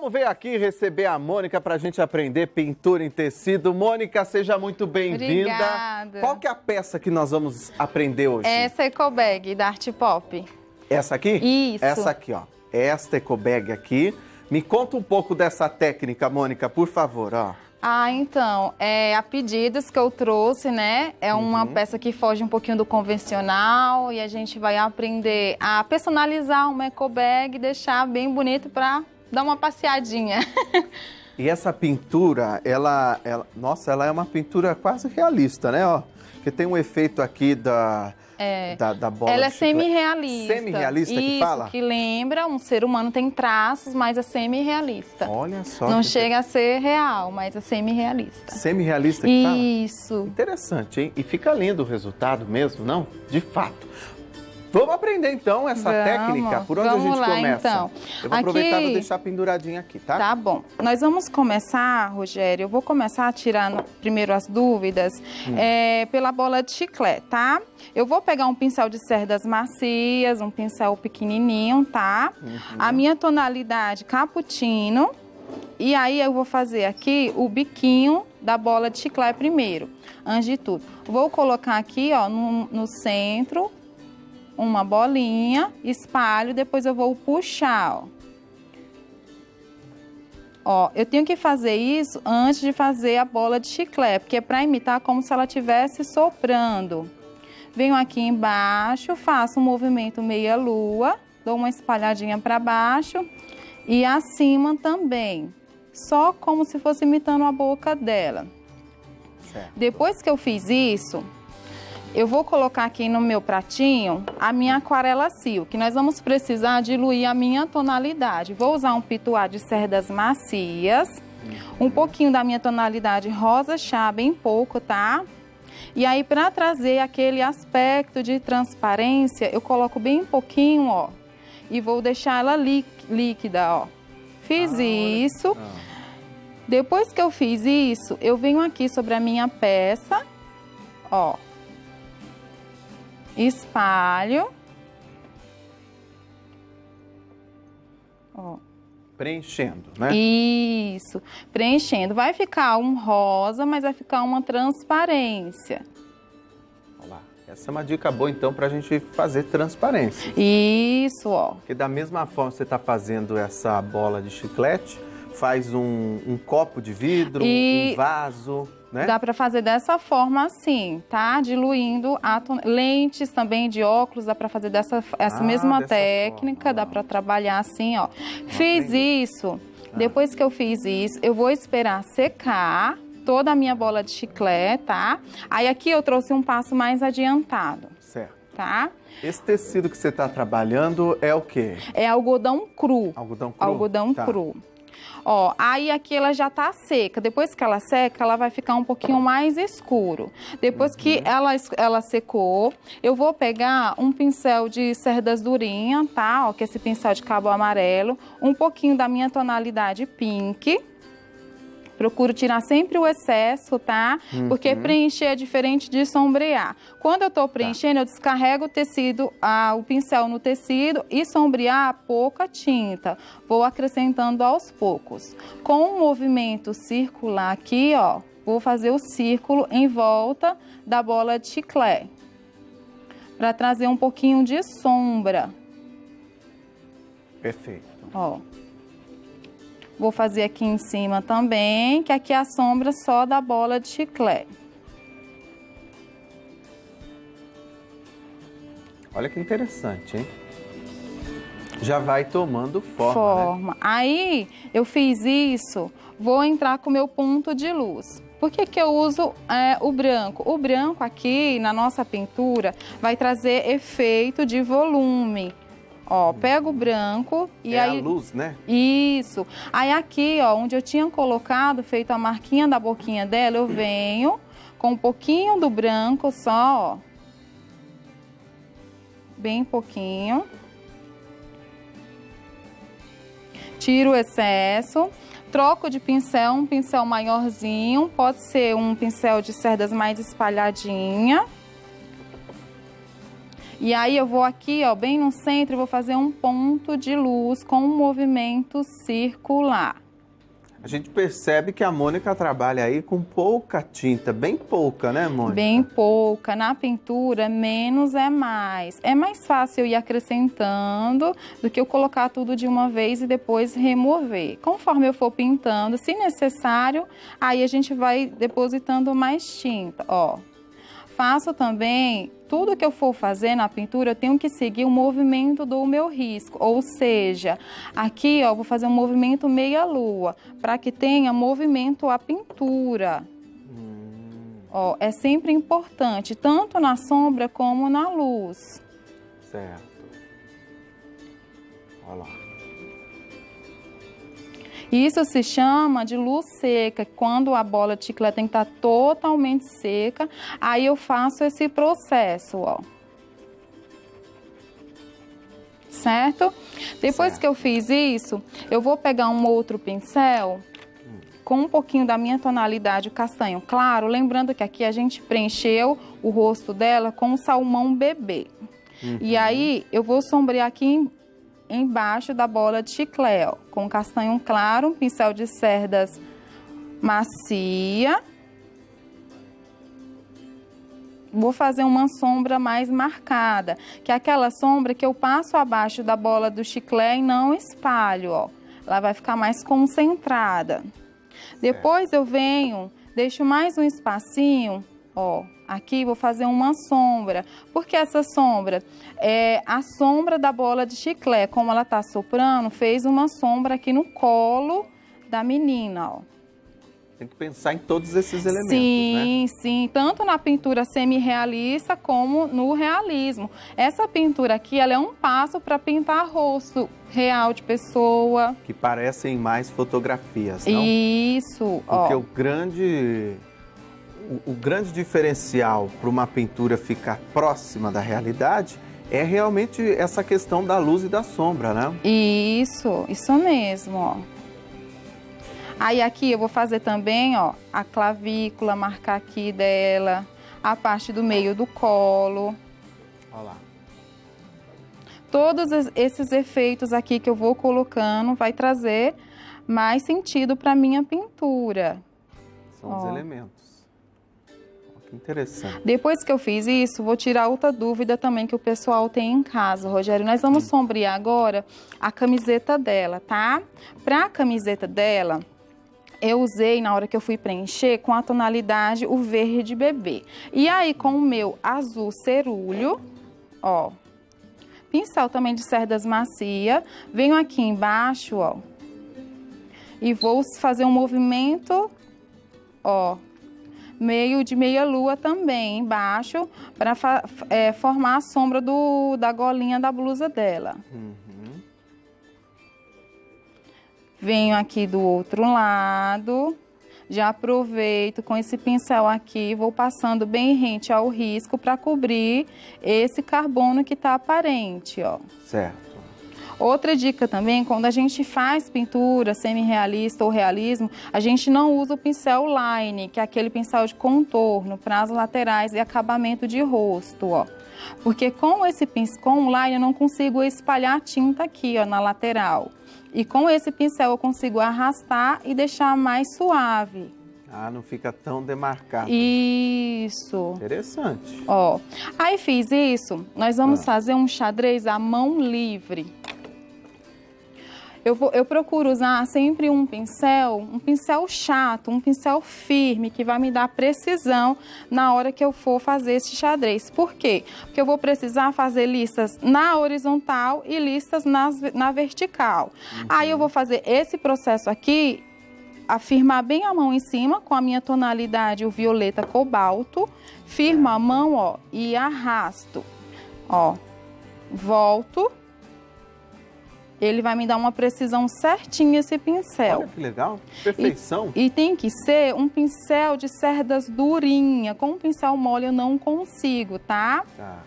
Vamos ver aqui, receber a Mônica para a gente aprender pintura em tecido. Mônica, seja muito bem-vinda. Obrigada. Qual que é a peça que nós vamos aprender hoje? Essa ecobag da Art Pop. Essa aqui? Isso. Essa aqui, ó. Esta ecobag aqui. Me conta um pouco dessa técnica, Mônica, por favor, ó. Então, a pedidos que eu trouxe, né? É uma peça que foge um pouquinho do convencional e a gente vai aprender a personalizar uma ecobag e deixar bem bonito para dar uma passeadinha. E essa pintura, nossa, ela é uma pintura quase realista, né, ó? Porque tem um efeito aqui da bola. Ela é de chiclete. Semi-realista. Semi-realista que fala? Isso, que lembra, um ser humano tem traços, mas é semi-realista. Olha só. Não chega a ser real, mas é semi-realista. Semi-realista que fala? Isso. Interessante, hein? E fica lindo o resultado mesmo, não? De fato. Vamos aprender então essa técnica. Por onde a gente começa? Então. Eu vou aproveitar e vou deixar penduradinha aqui, tá? Tá bom. Nós vamos começar, Rogério, eu vou começar a tirar primeiro as dúvidas pela bola de chiclete, tá? Eu vou pegar um pincel de cerdas macias, um pincel pequenininho, tá? A minha tonalidade cappuccino. E aí eu vou fazer aqui o biquinho da bola de chiclete primeiro, antes de tudo. Vou colocar aqui, ó, no centro, uma bolinha, espalho, depois eu vou puxar, ó. Ó, eu tenho que fazer isso antes de fazer a bola de chiclete, porque é para imitar como se ela estivesse soprando. Venho aqui embaixo, faço um movimento meia-lua, dou uma espalhadinha para baixo e acima também, só como se fosse imitando a boca dela. Certo. Depois que eu fiz isso, eu vou colocar aqui no meu pratinho a minha aquarela silk. Nós vamos precisar diluir a minha tonalidade. Vou usar um pituá de cerdas macias, um pouquinho da minha tonalidade rosa chá, bem pouco, tá? E aí, para trazer aquele aspecto de transparência, eu coloco bem pouquinho, ó. E vou deixar ela líquida, ó. Fiz isso. Depois que eu fiz isso, eu venho aqui sobre a minha peça, ó. Espalho. Ó. Preenchendo, né? Isso. Preenchendo. Vai ficar um rosa, mas vai ficar uma transparência. Olha lá. Essa é uma dica boa, então, para a gente fazer transparência. Isso, ó. Porque da mesma forma que você está fazendo essa bola de chiclete, faz um copo de vidro, um vaso, né? Dá para fazer dessa forma assim, tá? Diluindo lentes também de óculos, dá para fazer essa mesma técnica, dá para trabalhar assim, ó. Fiz isso, depois que eu fiz isso, eu vou esperar secar toda a minha bola de chiclete, tá? Aí aqui eu trouxe um passo mais adiantado. Certo. Tá? Esse tecido que você está trabalhando é o quê? É algodão cru. Algodão cru? Algodão cru. Ó, aí aqui ela já tá seca. Depois que ela seca, ela vai ficar um pouquinho mais escuro. Depois que ela secou, eu vou pegar um pincel de cerdas durinha, tá? Ó, que é esse pincel de cabo amarelo. Um pouquinho da minha tonalidade pink. Procuro tirar sempre o excesso, tá? Porque preencher é diferente de sombrear. Quando eu tô preenchendo, eu descarrego o tecido, o pincel no tecido e sombrear pouca tinta. Vou acrescentando aos poucos. Com um movimento circular aqui, ó, vou fazer o círculo em volta da bola de chiclete. Para trazer um pouquinho de sombra. Perfeito. Ó. Vou fazer aqui em cima também, que aqui é a sombra só da bola de chiclete. Olha que interessante, hein? Já vai tomando forma, né? Aí, eu fiz isso, vou entrar com o meu ponto de luz. Por que que eu uso o branco? O branco aqui, na nossa pintura, vai trazer efeito de volume. Ó, pego o branco e aí... a luz, né? Isso. Aí aqui, ó, onde eu tinha colocado, feito a marquinha da boquinha dela, eu venho com um pouquinho do branco só, ó. Bem pouquinho. Tiro o excesso. Troco de pincel, um pincel maiorzinho. Pode ser um pincel de cerdas mais espalhadinha. E aí eu vou aqui, ó, bem no centro, e vou fazer um ponto de luz com um movimento circular. A gente percebe que a Mônica trabalha aí com pouca tinta, bem pouca, né, Mônica? Bem pouca. Na pintura, menos é mais. É mais fácil eu ir acrescentando do que eu colocar tudo de uma vez e depois remover. Conforme eu for pintando, se necessário, aí a gente vai depositando mais tinta, ó. Faço também, tudo que eu for fazer na pintura, eu tenho que seguir o movimento do meu risco. Ou seja, aqui, ó, vou fazer um movimento meia-lua, para que tenha movimento a pintura. Ó, é sempre importante, tanto na sombra como na luz. Certo. Olha lá. Isso se chama de luz seca, quando a bola de chiclete tem que estar totalmente seca, aí eu faço esse processo, ó. Certo? Depois que eu fiz isso, eu vou pegar um outro pincel com um pouquinho da minha tonalidade, o castanho claro, lembrando que aqui a gente preencheu o rosto dela com o salmão bebê. E aí eu vou sombrear aqui embaixo da bola de chiclete, ó, com castanho claro, um pincel de cerdas macia. Vou fazer uma sombra mais marcada, que é aquela sombra que eu passo abaixo da bola do chiclete e não espalho, ó. Ela vai ficar mais concentrada. Depois eu venho, deixo mais um espacinho, ó. Aqui vou fazer uma sombra. Por que essa sombra? É a sombra da bola de chiclete. Como ela tá soprando, fez uma sombra aqui no colo da menina, ó. Tem que pensar em todos esses elementos, sim, né? Sim, tanto na pintura semi-realista como no realismo. Essa pintura aqui, ela é um passo para pintar rosto real de pessoa. Que parecem mais fotografias, não? Isso, ó. Porque o grande diferencial para uma pintura ficar próxima da realidade é realmente essa questão da luz e da sombra, né? Isso mesmo, ó. Aí aqui eu vou fazer também, ó, a clavícula, marcar aqui dela, a parte do meio do colo. Olha lá. Todos esses efeitos aqui que eu vou colocando vai trazer mais sentido para minha pintura. São os elementos. Que interessante. Depois que eu fiz isso, vou tirar outra dúvida também que o pessoal tem em casa, Rogério. Nós vamos sombrear agora a camiseta dela, tá? Para a camiseta dela, eu usei, na hora que eu fui preencher, com a tonalidade o verde bebê. E aí, com o meu azul cerúleo, ó, pincel também de cerdas macia, venho aqui embaixo, ó, e vou fazer um movimento, ó, meio de meia-lua também, embaixo, para formar a sombra da golinha da blusa dela. Venho aqui do outro lado, já aproveito com esse pincel aqui, vou passando bem rente ao risco para cobrir esse carbono que está aparente, ó. Certo. Outra dica também, quando a gente faz pintura semi-realista ou realismo, a gente não usa o pincel line, que é aquele pincel de contorno para as laterais e acabamento de rosto, ó. Porque com o line eu não consigo espalhar tinta aqui, ó, na lateral. E com esse pincel eu consigo arrastar e deixar mais suave. Ah, não fica tão demarcado. Isso. Interessante. Ó, aí fiz isso, nós vamos fazer um xadrez à mão livre. Eu procuro usar sempre um pincel chato, um pincel firme, que vai me dar precisão na hora que eu for fazer esse xadrez. Por quê? Porque eu vou precisar fazer listas na horizontal e listas na vertical. Aí eu vou fazer esse processo aqui, afirmar bem a mão em cima com a minha tonalidade, o violeta cobalto, firmo a mão, ó, e arrasto, ó, volto. Ele vai me dar uma precisão certinha esse pincel. Olha que legal, perfeição. E tem que ser um pincel de cerdas durinha. Com um pincel mole eu não consigo, tá? Tá.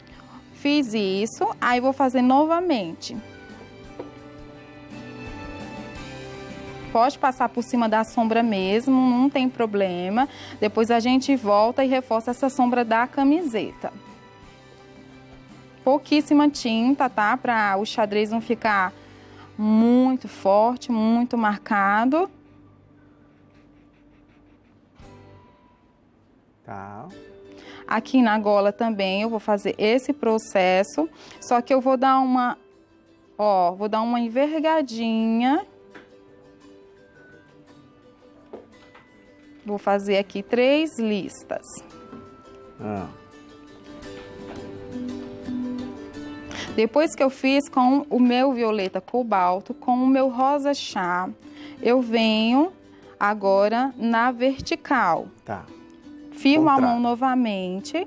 Fiz isso, aí vou fazer novamente. Pode passar por cima da sombra mesmo, não tem problema. Depois a gente volta e reforça essa sombra da camiseta. pouquíssima tinta, tá? Para o xadrez não ficar muito forte, muito marcado. Tá. Aqui na gola também eu vou fazer esse processo, só que eu vou dar uma, ó, vou dar uma envergadinha. Vou fazer aqui 3 listas. Depois que eu fiz com o meu violeta cobalto, com o meu rosa chá, eu venho agora na vertical. Tá. Firmo a mão novamente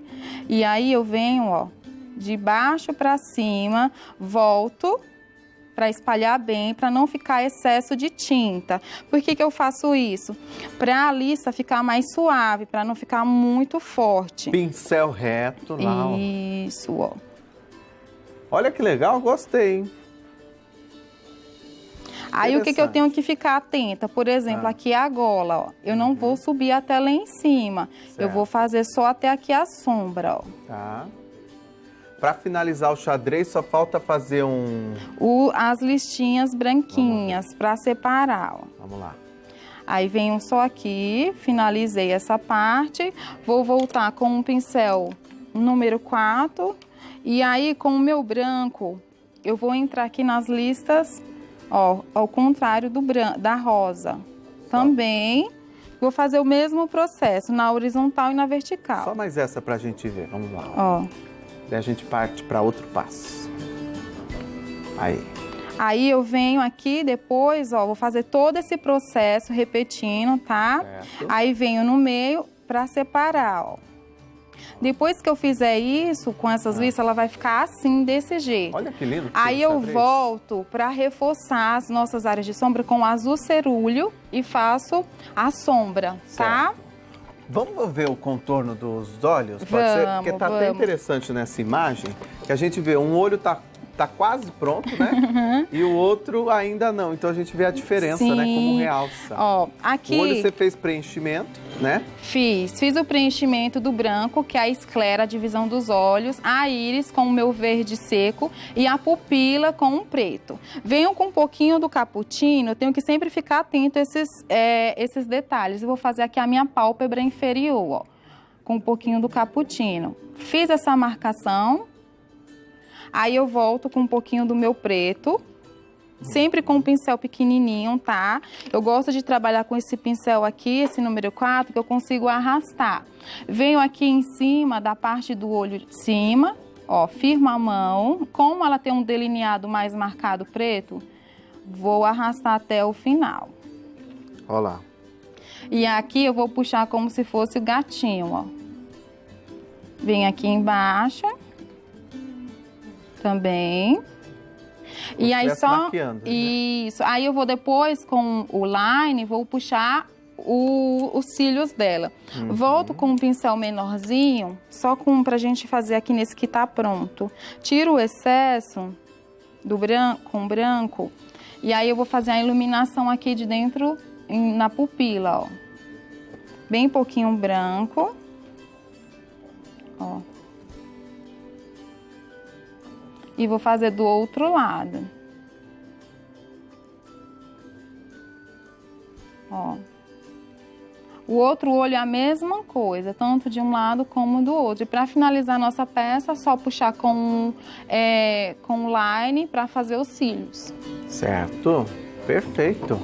e aí eu venho, ó, de baixo para cima, volto para espalhar bem, para não ficar excesso de tinta. Por que que eu faço isso? Para a lista ficar mais suave, para não ficar muito forte. Pincel reto lá, ó. Isso, ó. Olha que legal, gostei, hein? Aí o que que eu tenho que ficar atenta? Por exemplo, aqui é a gola, ó. Eu não vou subir até lá em cima. Certo. Eu vou fazer só até aqui a sombra, ó. Tá. Para finalizar o xadrez, só falta fazer as listinhas branquinhas para separar, ó. Vamos lá. Aí venho só aqui, finalizei essa parte. Vou voltar com um pincel número 4. E aí, com o meu branco, eu vou entrar aqui nas listas, ó, ao contrário da rosa. Também vou fazer o mesmo processo, na horizontal e na vertical. Só mais essa pra gente ver, vamos lá. Ó. Daí a gente parte para outro passo. Aí. Aí eu venho aqui depois, ó, vou fazer todo esse processo repetindo, tá? Certo. Aí venho no meio pra separar, ó. Depois que eu fizer isso, com essas listas, ela vai ficar assim, desse jeito. Olha que lindo. Aí eu volto para reforçar as nossas áreas de sombra com azul cerúleo e faço a sombra, tá? Vamos ver o contorno dos olhos? Pode ser? Porque tá até interessante nessa imagem, que a gente vê um olho tá quase pronto, né? E o outro ainda não. Então a gente vê a diferença, né? Como realça. Ó, aqui... O olho você fez preenchimento, né? Fiz o preenchimento do branco, que é a esclera, a divisão dos olhos, a íris com o meu verde seco e a pupila com um preto. Venho com um pouquinho do cappuccino, eu tenho que sempre ficar atento a esses detalhes. Eu vou fazer aqui a minha pálpebra inferior, ó, com um pouquinho do cappuccino. Fiz essa marcação, aí eu volto com um pouquinho do meu preto, sempre com um pincel pequenininho, tá? Eu gosto de trabalhar com esse pincel aqui, esse número 4, que eu consigo arrastar. Venho aqui em cima da parte do olho de cima, ó, firmo a mão. Como ela tem um delineado mais marcado preto, vou arrastar até o final. Ó lá. E aqui eu vou puxar como se fosse o gatinho, ó. Venho aqui embaixo. Também. E aí só maquiando, né? Isso. Aí eu vou depois com o line, vou puxar os cílios dela. Volto com um pincel menorzinho, só pra gente fazer aqui nesse que tá pronto. Tiro o excesso do branco com branco e aí eu vou fazer a iluminação aqui de dentro na pupila, ó. Bem pouquinho branco. Ó. E vou fazer do outro lado. Ó. O outro olho é a mesma coisa, tanto de um lado como do outro. E para finalizar a nossa peça, é só puxar com line para fazer os cílios. Certo, perfeito.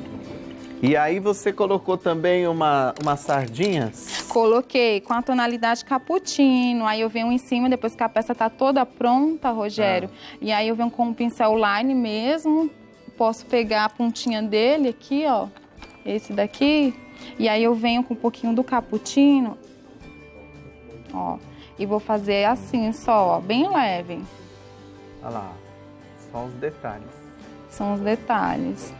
E aí você colocou também umas sardinhas? Coloquei com a tonalidade cappuccino, aí eu venho em cima, depois que a peça tá toda pronta, Rogério, e aí eu venho com o pincel line mesmo, posso pegar a pontinha dele aqui, ó, esse daqui, e aí eu venho com um pouquinho do cappuccino, ó, e vou fazer assim só, ó, bem leve. Olha lá, só os detalhes. São os detalhes.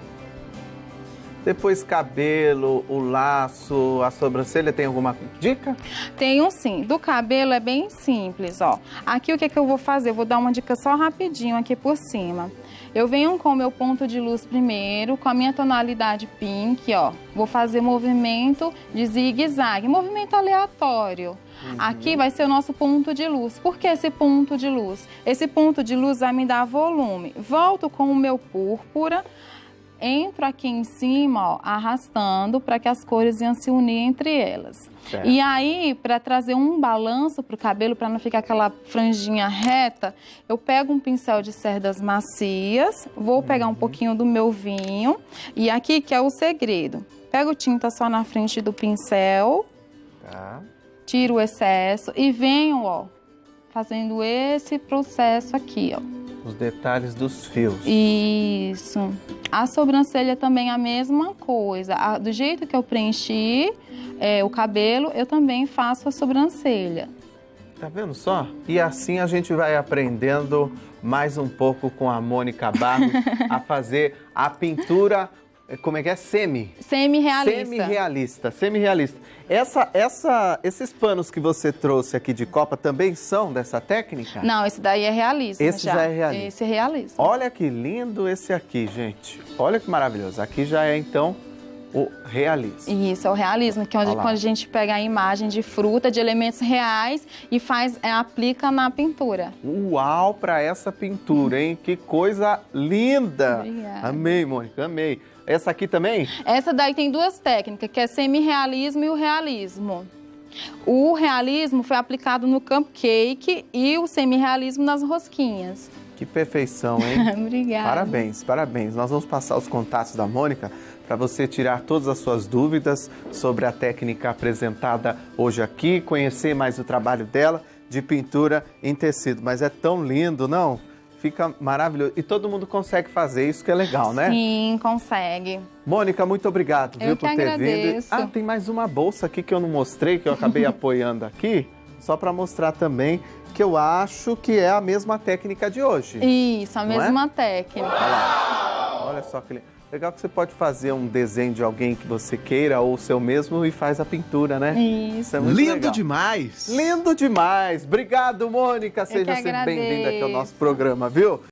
Depois cabelo, o laço, a sobrancelha, tem alguma dica? Tenho sim. Do cabelo é bem simples, ó. Aqui o que eu vou fazer? Eu vou dar uma dica só rapidinho aqui por cima. Eu venho com o meu ponto de luz primeiro, com a minha tonalidade pink, ó. Vou fazer movimento de zigue-zague, movimento aleatório. Aqui vai ser o nosso ponto de luz. Por que esse ponto de luz? Esse ponto de luz vai me dar volume. Volto com o meu púrpura, entro aqui em cima, ó, arrastando para que as cores iam se unir entre elas. Certo. E aí, para trazer um balanço para o cabelo, para não ficar aquela franjinha reta, eu pego um pincel de cerdas macias, vou pegar um pouquinho do meu vinho, e aqui que é o segredo. Pego tinta só na frente do pincel, tá. Tiro o excesso e venho, ó, fazendo esse processo aqui, ó. Os detalhes dos fios. Isso. A sobrancelha também é a mesma coisa. Do jeito que eu preenchi o cabelo, eu também faço a sobrancelha. Tá vendo só? E assim a gente vai aprendendo mais um pouco com a Mônica Barros a fazer a pintura, como é que é? Semi-realista. Semi-realista. Esses panos que você trouxe aqui de copa também são dessa técnica? Não, esse daí é realismo. Esse já é realismo. Esse é realismo. Olha que lindo esse aqui, gente. Olha que maravilhoso. Aqui já é, então, o realismo. Isso, é o realismo, que é onde quando a gente pega a imagem de fruta, de elementos reais e aplica na pintura. Uau, para essa pintura, hein? Que coisa linda! Obrigada. Amei, Mônica, amei. Essa aqui também? Essa daí tem duas técnicas, que é semi-realismo e o realismo. O realismo foi aplicado no cupcake e o semi-realismo nas rosquinhas. Que perfeição, hein? Obrigada. Parabéns, parabéns. Nós vamos passar os contatos da Mônica para você tirar todas as suas dúvidas sobre a técnica apresentada hoje aqui, conhecer mais o trabalho dela de pintura em tecido. Mas é tão lindo, não? Fica maravilhoso. E todo mundo consegue fazer, isso que é legal, né? Sim, consegue. Mônica, muito obrigado, viu, por ter vindo. Ah, tem mais uma bolsa aqui que eu não mostrei, que eu acabei apoiando aqui, só para mostrar também que eu acho que é a mesma técnica de hoje. Isso, a mesma técnica. Olha lá. Olha só que legal que você pode fazer um desenho de alguém que você queira ou o seu mesmo e faz a pintura, né? Isso. É muito lindo legal. Demais! Lindo demais! Obrigado, Mônica. Seja sempre bem-vinda aqui ao nosso programa, viu?